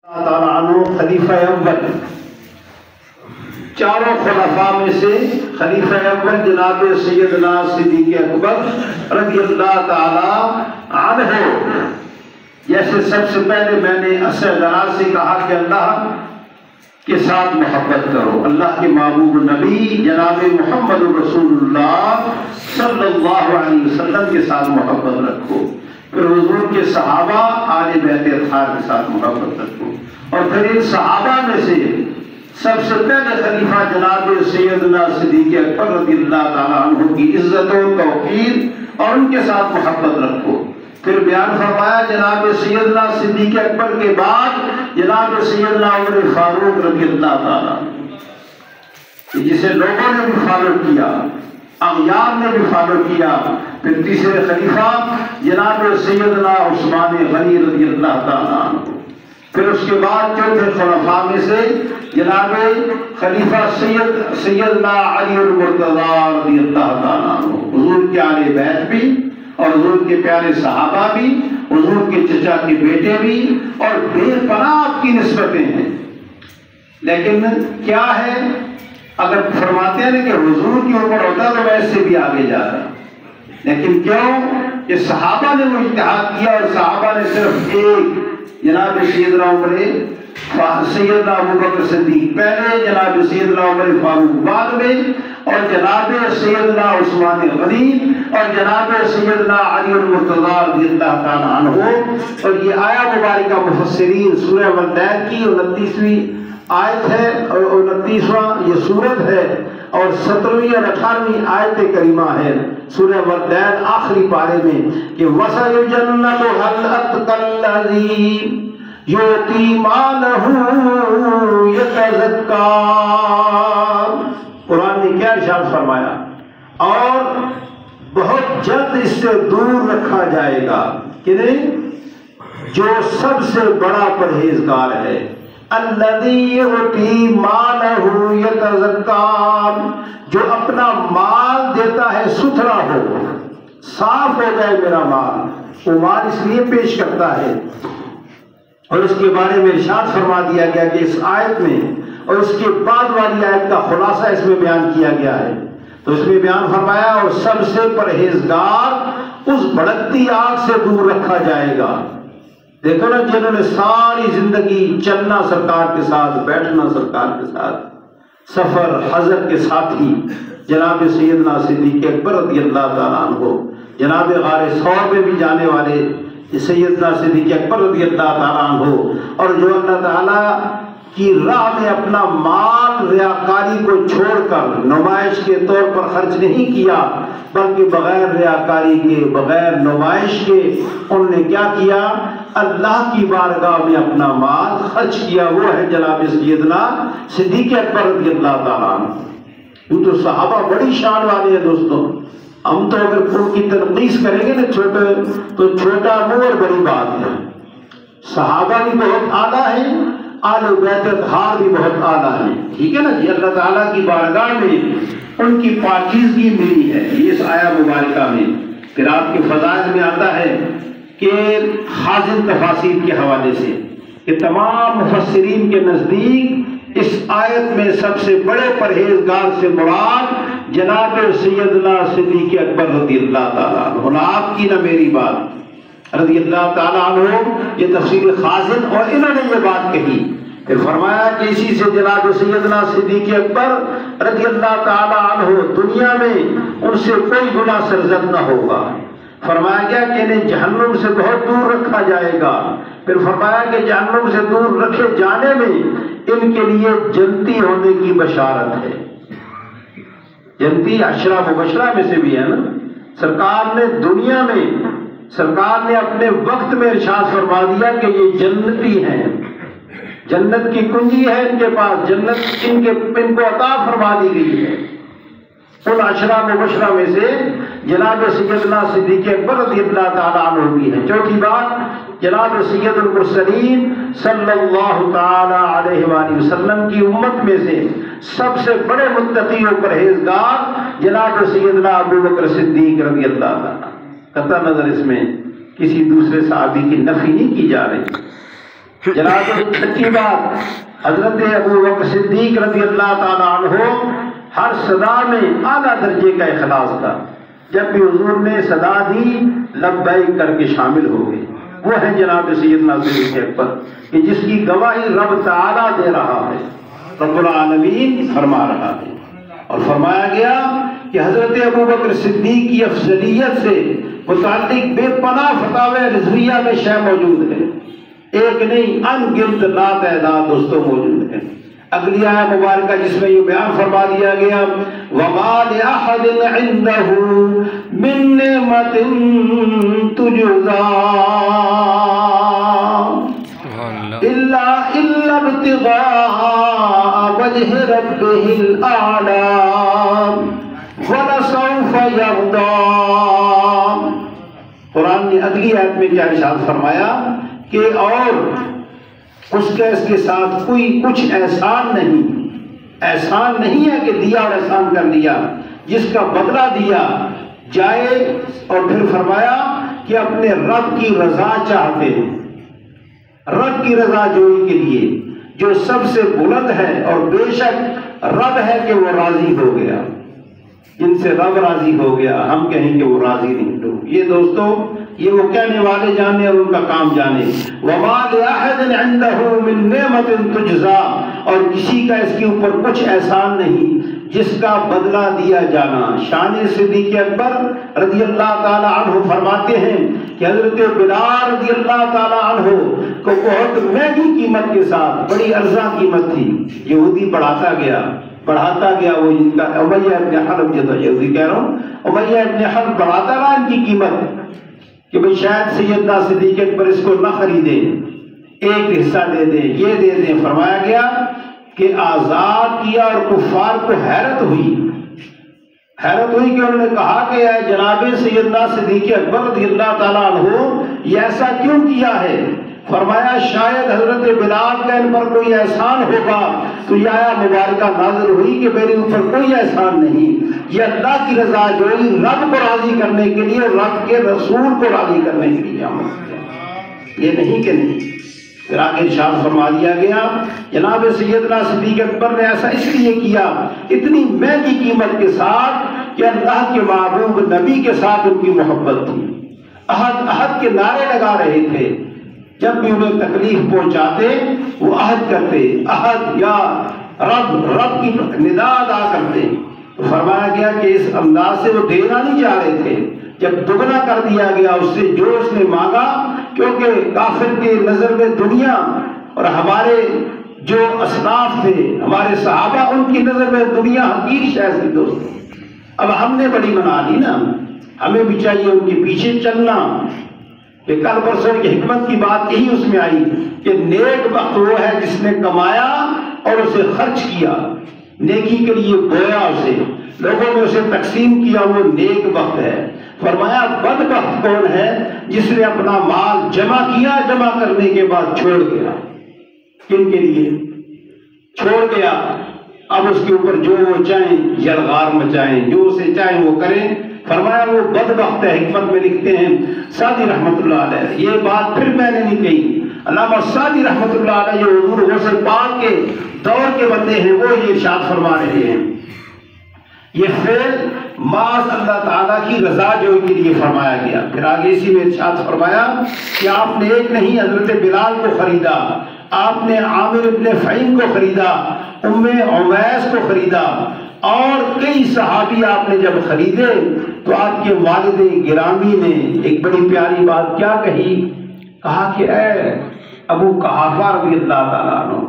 تعالیٰ عنہ خلیفہ اول، چاروں خلفاء میں سے خلیفہ اول جناب سیدنا صدیق اکبر رضی اللہ تعالی عنہ۔ جیسے سب سے پہلے میں نے اسدرات سے کہا کہ اللہ کے ساتھ محبت کرو، اللہ کے محبوب نبی جناب محمد رسول اللہ صلی اللہ علیہ وسلم کے ساتھ محبت رکھو، پھر حضور کے صحابہ آل بیت اطہار کے ساتھ محبت رکھو، اور پھر ان صحابہ میں سے سب سے پہلے خلیفہ جناب سیدنا صدیق اکبر رضی اللہ تعالیٰ عنہ کی عزت و توقیر اور ان کے ساتھ محبت رکھو۔ پھر بیان فرمایا جناب سیدنا صدیق اکبر کے بعد جناب سیدنا عمر فاروق رضی اللہ تعالیٰ جسے لوگوں نے بھی فالو کیا، اغیار نے بھی فالو کیا۔ پھر تیسرے خلیفہ جناب سیدنا عثمان غنی رضی اللہ تعالیٰ عنہ۔ پھر اس کے بعد چوتھے خلفاء میں سے جناب خلیفہ سیدنا علی المرتضیٰ رضی اللہ تعالیٰ عنہ، حضور کے آل بیت بھی اور حضور کے پیارے صحابہ بھی، حضور کے چچا کے بیٹے بھی، اور بے پناہ آپ کی نسبتیں ہیں۔ لیکن کیا ہے، اگر فرماتے ہیں کہ حضور کی عمر ہوتا تو میں اس سے بھی آگے جا رہا، لیکن کیوں کہ صحابہ نے وہ اجتہاد کیا، اور صحابہ نے صرف ایک جناب سیدنا عمر سیدنا ابوبکر صدیق پہلے، جناب سیدنا عمر فاروق بعد میں، اور جناب سیدنا عثمان غنی اور جناب سیدنا علی المرتضیٰ رضی اللہ تعالیٰ عنہ۔ اور یہ آیا مبارکہ مفسرین سورہ والدین کی 29ویں آیت ہے، اور 29واں یہ سورت ہے، اور 17ویں اور 18ویں آیت کریمہ ہے سورہ والدین آخری پارے میں کہ وَسَيُجَنَّبُهَا الْأَتْقَى الَّذِي یؤتی مالہ یتزکیٰ۔ قرآن نے کیا ارشاد فرمایا، اور بہت جلد اس سے دور رکھا جائے گا کہ جو سب سے بڑا پرہیزگار ہے، الذی یؤتی مالہ یتزکیٰ، جو اپنا مال دیتا ہے ستھرا ہو، صاف ہو جائے میرا مال، وہ مال اس لیے پیش کرتا ہے۔ اور اس کے بارے میں ارشاد فرما دیا گیا کہ اس آیت میں اور اس کے بعد والی آیت کا خلاصہ اس میں بیان کیا گیا ہے۔ تو اس میں بیان فرمایا اور سب سے پرہیزگار اس بھڑکتی آگ سے دور رکھا جائے گا۔ دیکھو نا، جنہوں نے ساری زندگی چلنا سرکار کے ساتھ، بیٹھنا سرکار کے ساتھ، سفر حضرت کے ساتھی جناب سیدنا صدیق اکبر رضی اللہ تعالیٰ عنہ، جناب غار ثور میں بھی جانے والے سیدنا صدیق اکبر رضی اللہ تعالیٰ عنہ، اور جو اللہ تعالیٰ کی راہ میں اپنا مال ریاکاری کو چھوڑ کر نمائش کے طور پر خرچ نہیں کیا، بلکہ بغیر ریاکاری کے، بغیر نمائش کے انہوں نے کیا کیا، اللہ کی بارگاہ میں اپنا مال خرچ کیا۔ وہ ہے جناب سیدنا صدیق اکبر رضی اللہ تعالیٰ عنہ۔ یہ تو صحابہ بڑی شان والے ہیں دوستوں۔ ہم تو اگر ان کی تنقیص کریں گے نا تو چھوٹا منہ اور بڑی بات ہے۔ صحابہ بھی بہت اعلیٰ ہیں، آل بیت اطہار بھی بہت اعلیٰ ہیں، ٹھیک ہے نا جی۔ اللہ تعالیٰ کی بارگاہ میں ان کی پاکیزگی ملی ہے اس آیا مبارکہ میں۔ پھر آپ کے فضائل میں آتا ہے کہ خازن تفاسیر کے حوالے سے کہ تمام مفسرین کے نزدیک اس آیت میں سب سے بڑے پرہیزگار سے مراد جناب سیدنا صدیق اکبر رضی اللہ تعالیٰ عنہ، نہ آپ کی نہ میری بات، رضی اللہ تعالیٰ عنہ۔ یہ تفسیر خازن، اور انہوں نے یہ بات کہی، پھر فرمایا کہ اسی سے جناب سیدنا صدیق اکبر رضی اللہ تعالیٰ عنہ دنیا میں ان سے کوئی گناہ سرزد نہ ہوگا۔ فرمایا گیا کہ انہیں جہنم سے بہت دور رکھا جائے گا۔ پھر فرمایا کہ جہنم سے دور رکھے جانے میں ان کے لیے جنتی ہونے کی بشارت ہے۔ جنتی عشرہ مبشرہ میں سے بھی ہے نا۔ سرکار نے دنیا میں، سرکار نے اپنے وقت میں ارشاد فرما دیا کہ یہ جنتی ہیں، جنت کی کنجی ہے ان کے پاس، جنت ان کو عطا فرما دی گئی ہے۔ ان عشرہ مبشرہ میں سے جناب سیدنا صدیق اکبر رضی اللہ تعالیٰ عنہ بھی ہے۔ چوتھی بات، جناب سید المرسلین صلی اللہ تعالیٰ علیہ وآلہ وسلم کی امت میں سے سب سے بڑے متقی و پرہیزگار جناب سیدنا ابوبکر صدیق رضی اللہ تعالیٰ۔ قطع نظر اس میں کسی دوسرے صحابی کی نفی نہیں کی جا رہی، جناب چھٹی بات، حضرت ابو بکر صدیق رضی اللہ تعالیٰ عنہ ہر صدا میں اعلیٰ درجے کا اخلاص تھا. جب بھی حضور نے صدا دی لبیک کر کے شامل ہو گئے. وہ ہے جناب سیدنا صدیق اکبر کہ جس کی گواہی رب تعالیٰ دے رہا ہے، رب العالمین فرما رہا ہے. اور فرمایا گیا کہ حضرت ابو بکر صدیق کی افضلیت سے متعلق بے پناہ فتاوی رضویہ میں شے موجود ہے، ایک نہیں ان گنت لا تعداد دوستوں موجود ہے. اگلی آیت مبارکہ جس میں یہ بیان فرما دیا گیا وَمَا لِأَحَدٍ عِنْدَهُ مِن نِعْمَةٍ تُجْزَىٰ إِلَّا ابْتِغَاءَ وَجْهِ رَبِّهِ الْأَعْلَىٰ وَلَسَوْفَ يَرْضَىٰ. قرآن نے اگلی آیت میں کیا ارشاد فرمایا کہ اور اس کے ساتھ کوئی کچھ احسان نہیں ہے کہ دیا اور احسان کر لیا، جس کا بدلہ دیا جائے. اور پھر فرمایا کہ اپنے رب کی رضا چاہتے ہیں، رب کی رضا جوئی کے لیے جو سب سے بلند ہے، اور بے شک رب ہے کہ وہ راضی ہو گیا. جن سے رب راضی ہو گیا ہم کہیں کہ وہ راضی نہیں لوگ. یہ دوستو یہ وہ کہنے والے جانے اور ان کا کام جانے. وَمَا لِأَحَدٍ عِنْدَهُ مِن نِعْمَةٍ تُجْزَىٰ، اور کسی کا اس کے اوپر کچھ احسان نہیں جس کا بدلہ دیا جانا. شان صدیق اکبر رضی اللہ تعالی عنہ فرماتے ہیں کہ حضرت بلال رضی اللہ تعالی عنہ کو بہت مہنگی قیمت کے ساتھ، بڑی ارزاں قیمت تھی، یہودی بڑھاتا گیا وہ ان کا امیہ ابن حلب، جو یہودی کہہ رہا ہوں، امیہ ابن حلب بڑھاتا رہا ان کی قیمت کہ بھئی شاید سیدنا صدیق اکبر اس کو نہ خریدیں، ایک حصہ دے دیں، یہ دے دیں. فرمایا گیا کہ آزاد کیا اور کفار کو حیرت ہوئی کہ انہوں نے کہا کہ اے جناب سیدنا صدیق اکبر رضی اللہ تعالیٰ عنہ یہ ایسا کیوں کیا ہے؟ فرمایا شاید حضرت بلال کا ان پر کوئی احسان ہوگا. تو یہ آیت مبارکہ نازل ہوئی کہ میرے اوپر کوئی احسان نہیں، یہ اللہ کی رضا جوئی رب کو راضی کرنے کے لیے، رب کے رسول کو راضی کرنے کے لیے عمل کیا، یہ نہیں کہ نہیں. پھر آگے ارشاد فرما دیا گیا جناب سیدنا صدیق اکبر نے ایسا اس لیے کیا اتنی مہنگی قیمت کے ساتھ کہ اللہ کے محبوب نبی کے ساتھ ان کی محبت تھی. عہد کے نعرے لگا رہے تھے، جب بھی انہیں تکلیف پہنچاتے وہ عہد کرتے، عہد یا رب کی ندا ادا کرتے. تو فرمایا گیا کہ اس انداز سے وہ دینا نہیں چاہ رہے تھے. جب دگنا کر دیا گیا اس سے جو اس نے مانگا، کیونکہ کافر کے نظر میں دنیا اور ہمارے جو اسلاف تھے، ہمارے صحابہ، ان کی نظر میں دنیا حقیر شے تھی. دوستوں اب ہم نے بڑی بنا لی نا، ہمیں بھی چاہیے ان کے پیچھے چلنا. کہ کل پرسوں کی حکمت کی بات یہی اس میں آئی کہ نیک بخت وہ ہے جس نے کمایا اور اسے خرچ کیا، نیکی کے لیے بویا، اسے لوگوں میں اسے تقسیم کیا، وہ نیک بخت ہے. فرمایا بدبخت کون ہے؟ جس نے اپنا مال جمع کیا، جمع کرنے کے بعد چھوڑ گیا. کن کے لیے چھوڑ گیا؟ اب اس کے اوپر جو وہ چاہیں یلغار مچائیں، جو اسے چاہیں وہ کریں. فرمایا وہ بدبخت ہے. حکمت میں لکھتے ہیں سعدی رحمت اللہ علیہ، یہ بات پھر میں نے نہیں کہی، علامہ سعدی رحمت اللہ علیہ جو حضور غوث پاک کے دور کے بندے ہیں وہ یہ ارشاد فرما رہے ہیں یہ فعل معاذ اللہ تعالیٰ کی رضا جوئی کے لیے فرمایا گیا. پھر آگے اسی میں ارشاد فرمایا کہ آپ نے ایک نہیں حضرت بلال کو خریدا، آپ نے عامر ابن فہیم کو خریدا، ام عویس کو خریدا، اور کئی صحابی آپ نے جب خریدے تو آپ کے والد گرامی نے ایک بڑی پیاری بات کیا کہی، کہا کہ اے ابو قحافہ رضی اللہ تعالیٰ عنہ،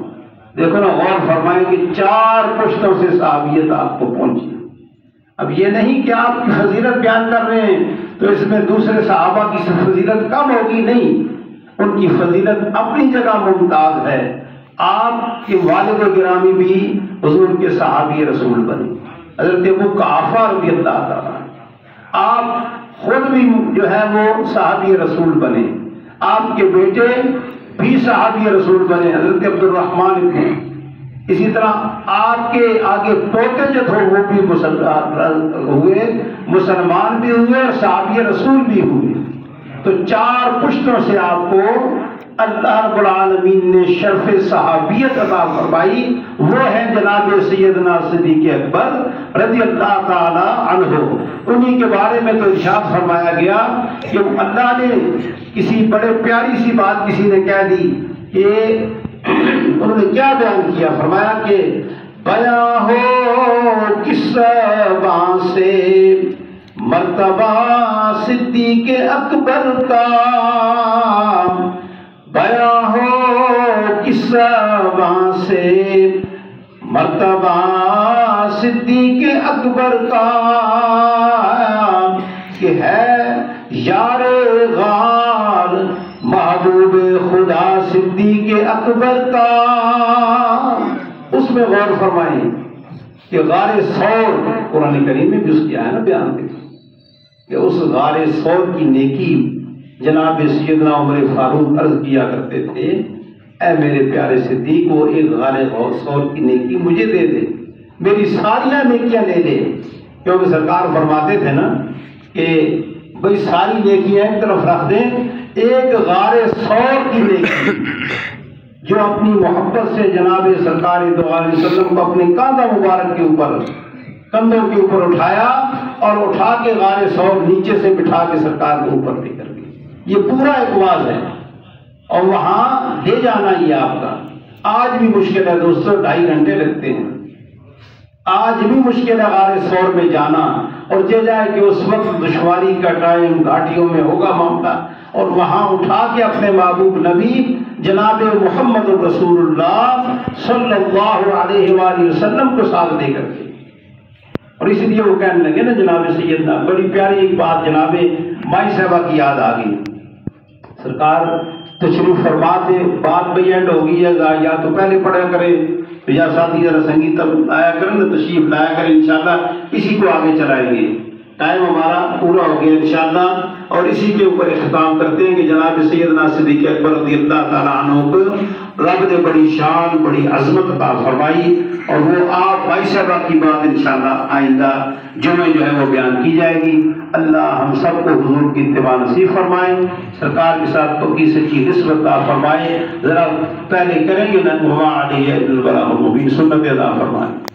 دیکھو نا غور فرمائیں کہ 4 پشتوں سے صحابیت آپ کو پہنچی. اب یہ نہیں کہ آپ کی فضیلت بیان کر رہے ہیں تو اس میں دوسرے صحابہ کی فضیلت کم ہوگی، نہیں، ان کی فضیلت اپنی جگہ ممتاز ہے. آپ کے والد گرامی بھی حضور کے صحابی رسول بنے، حضرت ابو قحافہ رضی اللہ تعالیٰ، آپ خود بھی جو ہے وہ صحابی رسول بنے، آپ کے بیٹے بھی صحابی رسول بنے، حضرت عبد الرحمن ابن. اسی طرح آپ کے آگے پوتے جو تھے وہ بھی مسلمان بھی ہوئے اور صحابی رسول بھی ہوئے. تو 4 پشتوں سے آپ کو اللہ رب العالمین نے شرف صحابیت عطا فرمائی وہ ہیں جناب سیدنا صدیق اکبر رضی اللہ تعالی عنہ. انہی کے بارے میں تو ارشاد فرمایا گیا کہ اللہ نے کسی بڑے پیاری سی بات کسی نے کہہ دی کہ انہوں نے کیا بیان کیا، فرمایا کہ بیاں ہو کس بان سے مرتبہ صدیق اکبر کا، بیاں ہو کس بان سے مرتبہ صدیق اکبر کا، کہ ہے یار غار محبوب خدا صدیق اکبر کا. اس میں غور فرمائیں کہ غار ثور قرآن کریم میں بھی اس کی آیا نا بیان دیکھیں کہ اس غار ثور کی نیکی جناب سیدنا عمر فاروق عرض کیا کرتے تھے، اے میرے پیارے صدیق کو ایک غار ثور کی نیکی مجھے دے دے، میری ساریاں نیکیاں لے لے. کیونکہ سرکار فرماتے تھے نا کہ بھئی ساری نیکیاں ایک طرف رکھ دیں، ایک غار ثور کی نیکی جو اپنی محبت سے جناب سرکار دو علیہ وسلم کو اپنے کاندھا مبارک کے اوپر کندھوں کے اوپر اٹھایا اور اٹھا کے غار ثور نیچے سے بٹھا کے سرکار کے اوپر لے کر گئی. یہ پورا ایک واز ہے اور وہاں لے جانا یہ آپ کا آج بھی مشکل ہے دوستو، 2.5 گھنٹے لگتے ہیں. آج بھی مشکل ہے غار ثور میں جانا، اور یہ جائے کہ اس وقت دشواری کا ٹائم گھاٹیوں میں ہوگا معاملہ، اور وہاں اٹھا کے اپنے محبوب نبی جناب محمد رسول اللہ صلی اللہ علیہ وآلہ وسلم کو ساتھ دے کر کے، اور اس لیے وہ کہنے لگے نا جناب سیدنا، بڑی پیاری ایک بات جناب مائی صاحبہ کی یاد آ گئی. سرکار تشریف فرماتے، بات بھئی اینڈ ہوگی ہے، یا تو پہلے پڑھا کرے یا ساتھی ذرا سنگیت لایا کریں نا، تشریف لایا کریں، انشاءاللہ اسی کو آگے چلائیں گے. ٹائم ہمارا پورا ہو گیا انشاءاللہ، اور اسی کے اوپر اختتام کرتے ہیں کہ جناب سیدنا صدیق اکبر رضی اللہ تعالیٰ عنہ کو رب نے بڑی شان بڑی عظمت عطا فرمائی، اور وہ آپ بھائی صاحبہ کی بات انشاءاللہ آئندہ جمعہ جو ہے وہ بیان کی جائے گی. اللہ ہم سب کو حضور کی اتباع نصیب فرمائے، سرکار کے ساتھ پکی سچی نسبت عطا فرمائے. ذرا پہلے کریں گے نا وما علیہ الا البلاغ المبین، سنت ادا فرمائے.